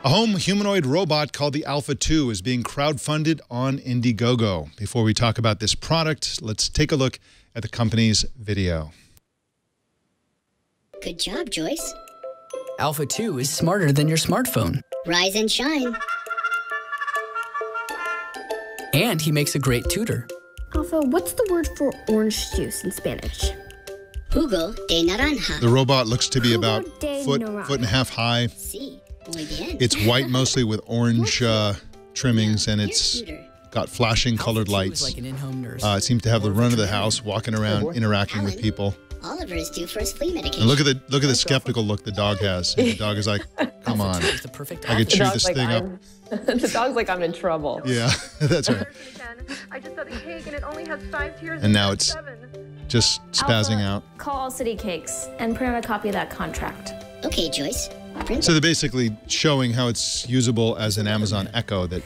A home humanoid robot called the Alpha 2 is being crowdfunded on Indiegogo. Before we talk about this product, let's take a look at the company's video. Good job, Joyce. Alpha 2 is smarter than your smartphone. Rise and shine. And he makes a great tutor. Alpha, what's the word for orange juice in Spanish? Jugo de naranja. The robot looks to be about foot and a half high. Sí, muy bien. It's white mostly with orange trimmings, and it's got flashing colored lights. Like an in-home nurse. It seems to have the run of the house, walking around, interacting with people. Oliver is due for his flea medication. And look at the skeptical look the dog has. The dog is like, come on, I could chew this thing up. The dog's like, I'm in trouble. Yeah, that's right. I just got the cake and it only has 5 tiers. And now it's just spazzing out. Call All City Cakes and print out a copy of that contract. Okay, Joyce. So they're basically showing how it's usable as an Amazon Echo that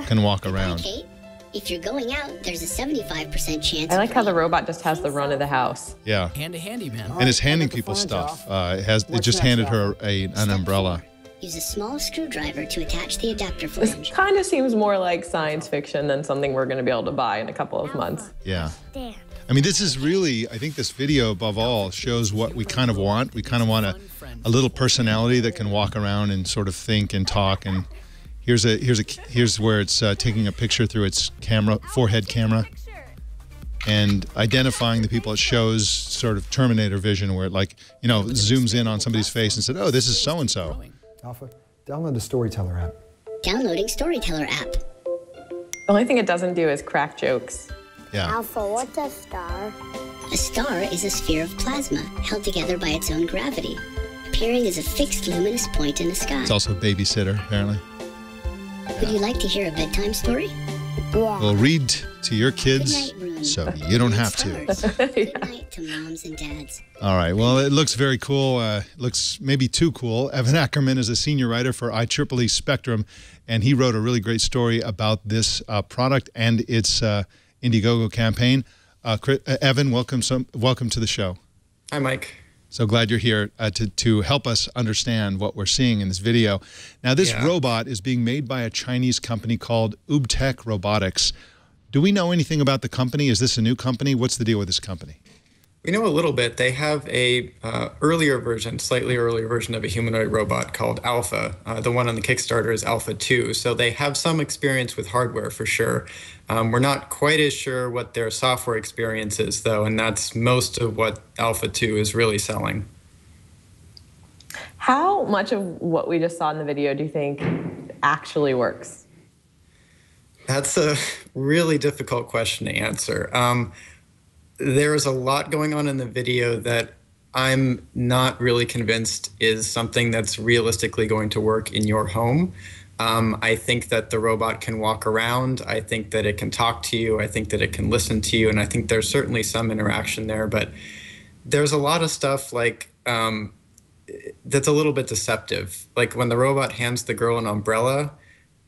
can walk around. Kate, if you're going out, there's a 75% chance. I like how the robot just has the run of the house. Yeah. And a handyman. And it's handing people stuff. It just handed her an umbrella. Use a small screwdriver to attach the adapter This flange. kind of seems more like science fiction than something we're going to be able to buy in a couple of months. Yeah. I mean, this is really, I think this video above all shows what we kind of want. We kind of want a little personality that can walk around and sort of think and talk. And here's where it's taking a picture through its forehead camera, and identifying the people. It shows sort of Terminator vision, where it, like, you know, zooms in on somebody's face and said, "Oh, this is so and so." Alpha, download the Storyteller app. Downloading Storyteller app. The only thing it doesn't do is crack jokes. Yeah. Alpha, what's a star? A star is a sphere of plasma held together by its own gravity, appearing as a fixed luminous point in the sky. It's also a babysitter, apparently. Would you like to hear a bedtime story? Yeah. Well, read to your kids Good night, room. so you don't have to. Good night to moms and dads. All right. Well, it looks very cool. Looks maybe too cool. Evan Ackerman is a senior writer for IEEE Spectrum, and he wrote a really great story about this product and its Indiegogo campaign. Evan, welcome to the show. Hi, Mike. So glad you're here to help us understand what we're seeing in this video. Now, this robot is being made by a Chinese company called Ubtech Robotics. Do we know anything about the company? Is this a new company? What's the deal with this company? We know a little bit. They have a slightly earlier version of a humanoid robot called Alpha. The one on the Kickstarter is Alpha 2. So they have some experience with hardware for sure. We're not quite as sure what their software experience is, though, and that's most of what Alpha 2 is really selling. How much of what we just saw in the video do you think actually works? That's a really difficult question to answer. There is a lot going on in the video that I'm not really convinced is something that's realistically going to work in your home. I think that the robot can walk around. I think that it can talk to you. I think that it can listen to you. And I think there's certainly some interaction there. But there's a lot of stuff like that's a little bit deceptive. Like when the robot hands the girl an umbrella,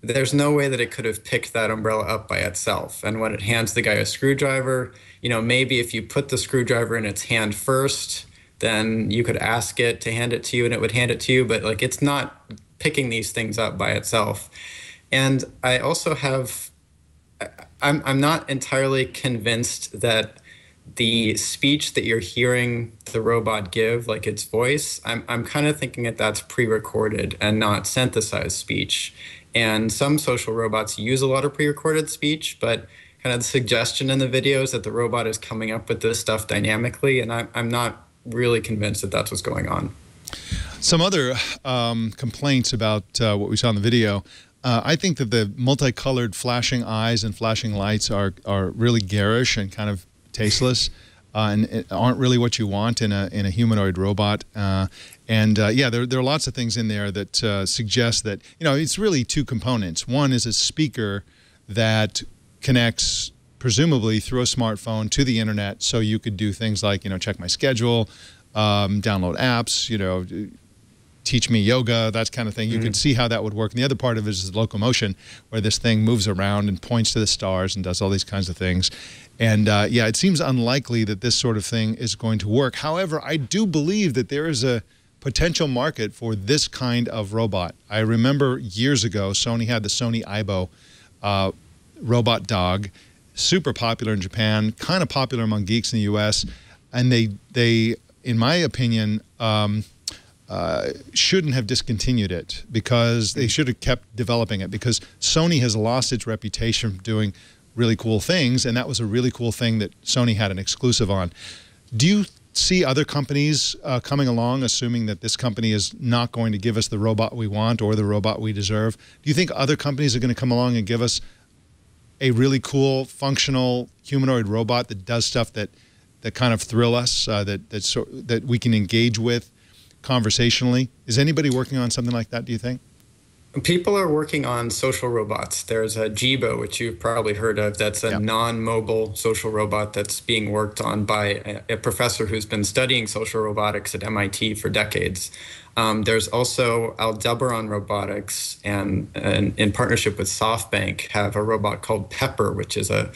there's no way that it could have picked that umbrella up by itself. And when it hands the guy a screwdriver, you know, maybe if you put the screwdriver in its hand first, then you could ask it to hand it to you and it would hand it to you. But like, it's not picking these things up by itself. And I also have, I'm not entirely convinced that the speech that you're hearing the robot give, like its voice, I'm kind of thinking that that's pre-recorded and not synthesized speech. And some social robots use a lot of pre-recorded speech, but kind of the suggestion in the video is that the robot is coming up with this stuff dynamically, and I'm not really convinced that that's what's going on. Some other complaints about what we saw in the video. I think that the multicolored flashing eyes and flashing lights are really garish and kind of tasteless, and aren't really what you want in a humanoid robot. Yeah, there are lots of things in there that suggest that, you know, it's really two components. One is a speaker that connects presumably through a smartphone to the internet, so you could do things like, you know, check my schedule, download apps, you know, teach me yoga, that kind of thing. You can see how that would work. And the other part of it is locomotion, where this thing moves around and points to the stars and does all these kinds of things. And yeah, it seems unlikely that this sort of thing is going to work. However, I do believe that there is a potential market for this kind of robot. I remember years ago, Sony had the Sony Aibo robot dog, super popular in Japan, kind of popular among geeks in the US, and they in my opinion, shouldn't have discontinued it, because they should have kept developing it, because Sony has lost its reputation for doing really cool things, and that was a really cool thing that Sony had an exclusive on. Do you see other companies coming along, assuming that this company is not going to give us the robot we want or the robot we deserve? Do you think other companies are going to come along and give us a really cool, functional humanoid robot that does stuff that kind of thrill us, that we can engage with conversationally? Is anybody working on something like that, do you think? People are working on social robots. There's a Jibo, which you've probably heard of. That's a non-mobile social robot that's being worked on by a professor who's been studying social robotics at MIT for decades. There's also Aldebaran Robotics, and in partnership with SoftBank, have a robot called Pepper, which is a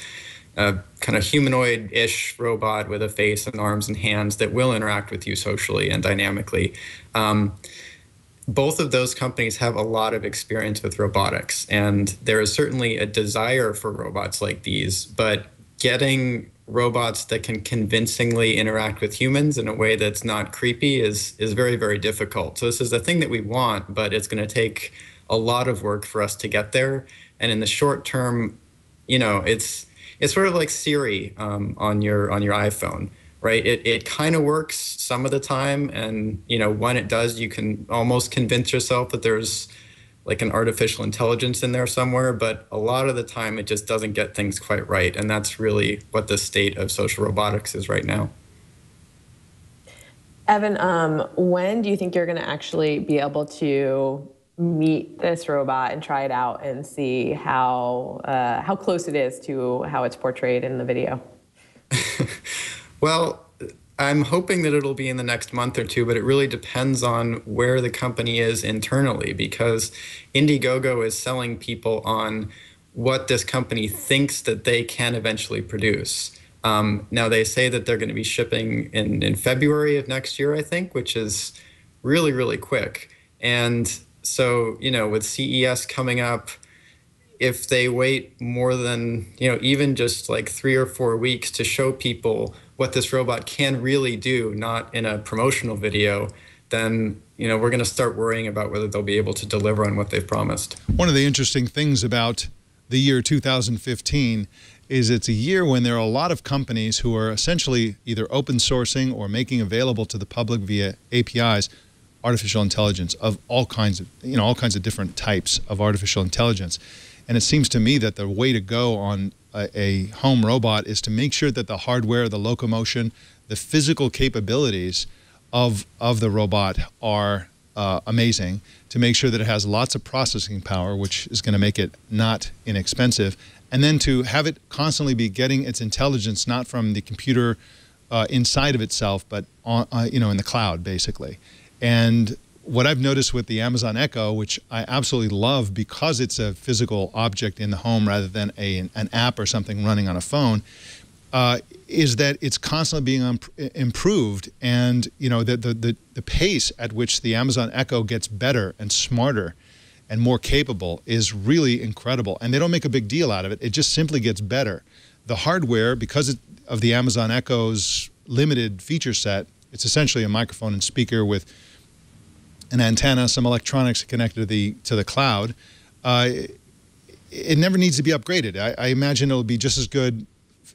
kind of humanoid-ish robot with a face and arms and hands that will interact with you socially and dynamically. Both of those companies have a lot of experience with robotics, and there is certainly a desire for robots like these, but getting robots that can convincingly interact with humans in a way that's not creepy is very, very difficult. So this is a thing that we want, but it's going to take a lot of work for us to get there. And in the short term, you know, it's sort of like Siri on your iPhone. Right, it kind of works some of the time, and you know, when it does, you can almost convince yourself that there's like an artificial intelligence in there somewhere. But a lot of the time, it just doesn't get things quite right, and that's really what the state of social robotics is right now. Evan, when do you think you're going to actually be able to meet this robot and try it out and see how close it is to how it's portrayed in the video? Well, I'm hoping that it'll be in the next month or two, but it really depends on where the company is internally, because Indiegogo is selling people on what this company thinks that they can eventually produce. Now, they say that they're going to be shipping in February of next year, I think, which is really, really quick. And so, you know, with CES coming up, if they wait more than, you know, even just like 3 or 4 weeks to show people what this robot can really do, not in a promotional video, then, you know, we're going to start worrying about whether they'll be able to deliver on what they've promised. One of the interesting things about the year 2015 is it's a year when there are a lot of companies who are essentially either open sourcing or making available to the public via APIs artificial intelligence of all kinds of, you know, all kinds of different types of artificial intelligence. And it seems to me that the way to go on a home robot is to make sure that the hardware, the locomotion, the physical capabilities of the robot are amazing, to make sure that it has lots of processing power, which is going to make it not inexpensive, and then to have it constantly be getting its intelligence not from the computer inside of itself, but on, you know, in the cloud, basically. And what I've noticed with the Amazon Echo, which I absolutely love because it's a physical object in the home rather than an app or something running on a phone, is that it's constantly being improved, and you know, the pace at which the Amazon Echo gets better and smarter and more capable is really incredible. And they don't make a big deal out of it. It just simply gets better. The hardware, because of the Amazon Echo's limited feature set, it's essentially a microphone and speaker with an antenna, some electronics connected to the cloud. It never needs to be upgraded. I imagine it'll be just as good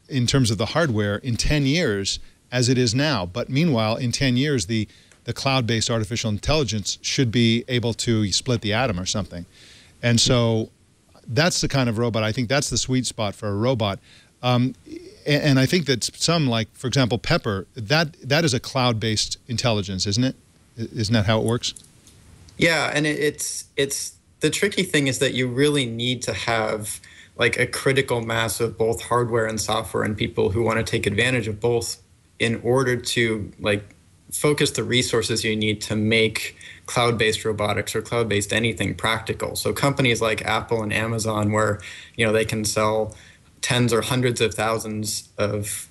in terms of the hardware in 10 years as it is now. But meanwhile, in 10 years, the cloud-based artificial intelligence should be able to split the atom or something. And so that's the kind of robot, I think that's the sweet spot for a robot. And I think that some, like, for example, Pepper, that is a cloud-based intelligence, isn't it? Isn't that how it works? Yeah, and it's the tricky thing is that you really need to have like a critical mass of both hardware and software and people who want to take advantage of both in order to like focus the resources you need to make cloud-based robotics or cloud-based anything practical. So companies like Apple and Amazon, where, you know, they can sell tens or hundreds of thousands of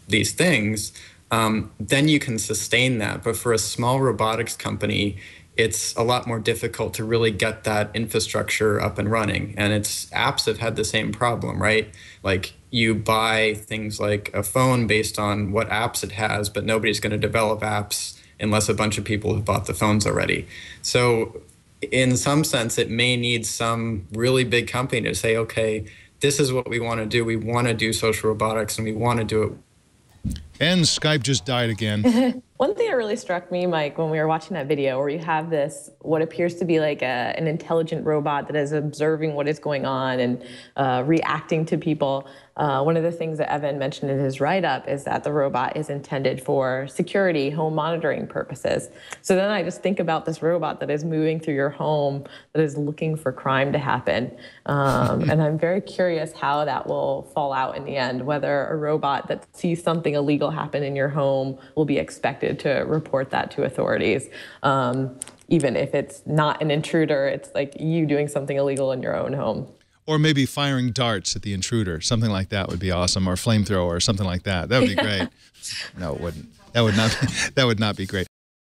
these things, then you can sustain that. But for a small robotics company, it's a lot more difficult to really get that infrastructure up and running. And apps have had the same problem, right? Like you buy things like a phone based on what apps it has, but nobody's going to develop apps unless a bunch of people have bought the phones already. So in some sense, it may need some really big company to say, okay, this is what we want to do. We want to do social robotics and we want to do it. And Skype just died again. One thing that really struck me, Mike, when we were watching that video where you have this, what appears to be like an intelligent robot that is observing what is going on and reacting to people. One of the things that Evan mentioned in his write-up is that the robot is intended for security, home monitoring purposes. So then I just think about this robot that is moving through your home, that is looking for crime to happen. And I'm very curious how that will fall out in the end, whether a robot that sees something illegal happen in your home will be expected to report that to authorities. Even if it's not an intruder, it's like you doing something illegal in your own home. Or maybe firing darts at the intruder. Something like that would be awesome. Or flamethrower or something like that. That would be great. No, it wouldn't. That would not be great.